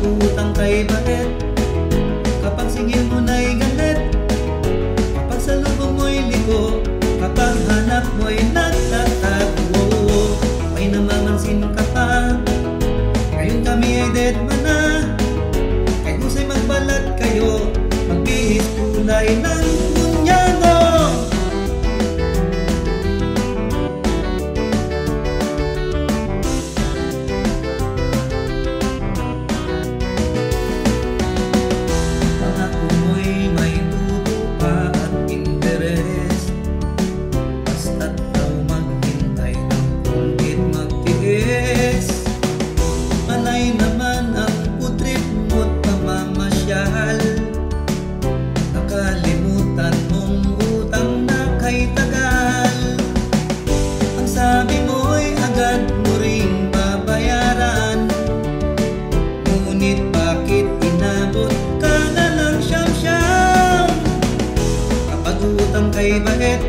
utang kay bait, kapag singil mo na'y galit, kapag sa lubong mo'y ligo, kapag hanap mo'y nagtatago. May namamansin ka pa, ngayon kami ay dead man na. Kahit husay magbalat kayo, magbihis kulay ng bunyago. Nakalimutan mong utang na kay tagal. Ang sabi mo'y agad mo ring babayaran, ngunit bakit inabot ka na ng siyam-siyam? Kapag utang kay bait,